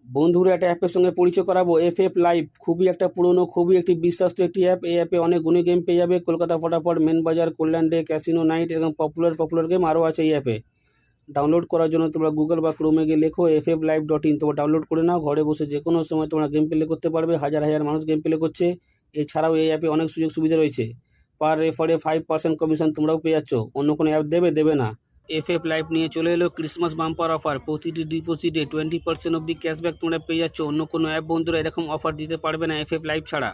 বন্ধুরা একটা অ্যাপের সঙ্গে পরিচয় করাবো, এফএফ লাইভ। খুবই একটা পুরনো, খুবই একটি বিশ্বস্ত একটি অ্যাপ। এই অ্যাপে অনেক গুণী গেম পেয়ে যাবে। কলকাতা ফটাফট, মেন বাজার, কল্যাণ ডে, ক্যাসিনো নাইট, এরকম পপুলার গেম আরও আছে এই অ্যাপে। ডাউনলোড করার জন্য তোমরা গুগল বা ক্রোমে গিয়ে লেখো fflive.in, তোমরা ডাউনলোড করে নাও। ঘরে বসে যে কোনো সময় তোমরা গেম প্লে করতে পারবে। হাজার হাজার মানুষ গেম প্লে করছে। এছাড়াও এই অ্যাপে অনেক সুযোগ সুবিধা রয়েছে। পার রেফারে 5% কমিশন তোমরাও পেয়ে যাচ্ছ। অন্য কোনো অ্যাপ দেবে না। এফএফ লাইভ নিয়ে চলে এলো ক্রিসমাস বাম্পার অফার। প্রতিটি ডিপোজিটে 20% অবধি ক্যাশব্যাক তোমরা পেয়ে যাচ্ছ। অন্য কোনো অ্যাপ বন্ধুরা এরকম অফার দিতে পারবে না এফএফ লাইভ ছাড়া।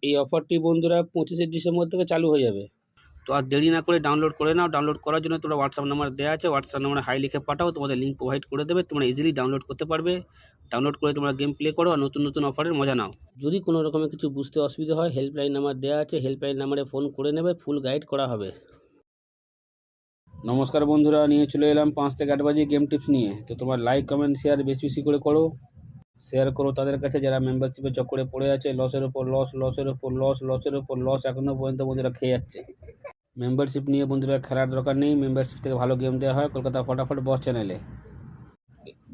এই অফারটি বন্ধুরা 25শে ডিসেম্বর থেকে চালু হয়ে যাবে। তো আর দেরি না করে ডাউনলোড করে নাও। ডাউনলোড করার জন্য তোমরা হোয়াটসঅ্যাপ নাম্বার দেওয়া আছে, হোয়াটসঅ্যাপ নাম্বারে হাই লিখে পাঠাও, তোমাদের লিঙ্ক প্রোভাইড করে দেবে। তোমরা ইজিলি ডাউনলোড করতে পারবে। ডাউনলোড করে তোমরা গেম প্লে করো আর নতুন নতুন অফারের মজা নাও। যদি কোনো রকমের কিছু বুঝতে অসুবিধা হয়, হেল্পলাইন নাম্বার দেওয়া আছে, হেল্পলাইন নাম্বারে ফোন করে নেবে, ফুল গাইড করা হবে। নমস্কার বন্ধুরা, নিয়ে চলে এলাম 5 থেকে 8 বাজে গেম টিপস নিয়ে। তো তোমার লাইক কমেন্ট শেয়ার বেশি বেশি করে করো। শেয়ার করো তাদের কাছে যারা মেম্বারশিপের চক্করে পড়ে আছে। লসের ওপর লস এখনও পর্যন্ত বন্ধুরা খেয়ে যাচ্ছে। মেম্বারশিপ নিয়ে বন্ধুরা খেলার দরকার নেই। মেম্বারশিপ থেকে ভালো গেম দেওয়া হয় কলকাতা ফটাফট বস চ্যানেলে।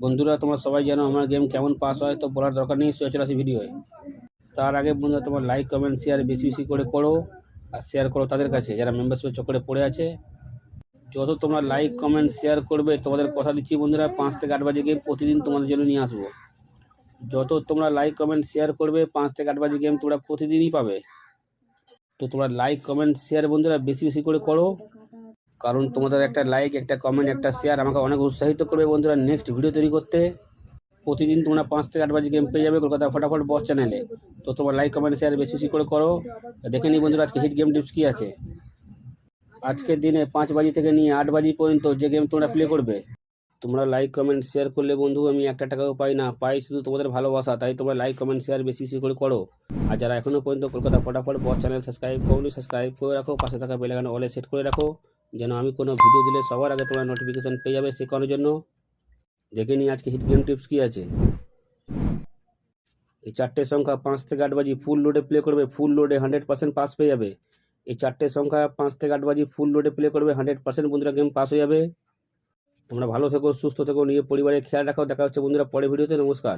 বন্ধুরা তোমরা সবাই জানো আমার গেম কেমন পাস হয়, তো বলার দরকার নেই, চলে আসি ভিডিওয়। তার আগে বন্ধুরা তোমার লাইক কমেন্ট শেয়ার বেশি বেশি করে করো। আর শেয়ার করো তাদের কাছে যারা মেম্বারশিপের চক্করে পড়ে আছে। যত তোমরা লাইক কমেন্ট শেয়ার করবে, তোমাদের কথা দিচ্ছি বন্ধুরা 5 থেকে 8 বাজে গেম প্রতিদিন তোমাদের জন্য নিয়ে আসবো। যত তোমরা লাইক কমেন্ট শেয়ার করবে, 5 থেকে 8 বাজে গেম তোমরা প্রতিদিনই পাবে। তো তোমরা লাইক কমেন্ট শেয়ার বন্ধুরা বেশি বেশি করে করো, কারণ তোমাদের একটা লাইক, একটা কমেন্ট, একটা শেয়ার আমাকে অনেক উৎসাহিত করবে বন্ধুরা নেক্সট ভিডিও তৈরি করতে। প্রতিদিন তোমরা 5 থেকে 8 বাজে গেম পেয়ে যাবে কলকাতা ফটাফট বস চ্যানেলে। তো তোমার লাইক কমেন্ট শেয়ার বেশি বেশি করে করো। দেখে নিই বন্ধুরা আজকে হিট গেম টিপস কী আছে। আজকের দিনে 5 বাজি থেকে নিয়ে 8 বাজি পর্যন্ত যে গেম তোমরা প্লে করবে, তোমরা লাইক কমেন্ট শেয়ার করলে বন্ধু আমি একটা টাকাও পাই না, পাই শুধু তোমাদের ভালোবাসা। তাই তোমরা লাইক কমেন্ট শেয়ার বেশি বেশি করে করো। আর যারা এখনও পর্যন্ত কলকাতা ফটাফট বস চ্যানেল সাবস্ক্রাইব করো, সাবস্ক্রাইব করে রাখো, পাশে থাকা বেল আইকন অলে সেট করে রাখো, যেন আমি কোনো ভিডিও দিলে সবার আগে তোমরা নোটিফিকেশান পেয়ে যাবে শেখানোর জন্য। দেখে নিই আজকে হিট গেম টিপস কী আছে। এই 4টে সংখ্যা 5 থেকে 8 বাজি ফুল লোডে প্লে করবে, ফুল লোডে 100% পাস পেয়ে যাবে। এই 4টে সংখ্যা 5 থেকে 8 বাজি ফুল লোডে প্লে করবে, 100% বন্ধুরা গেম পাস হয়ে যাবে। তোমরা ভালো থেকো, সুস্থ থেকো, নিয়ে পরিবারের খেয়াল রাখো। দেখা হচ্ছে বন্ধুরা পরে ভিডিওতে। নমস্কার।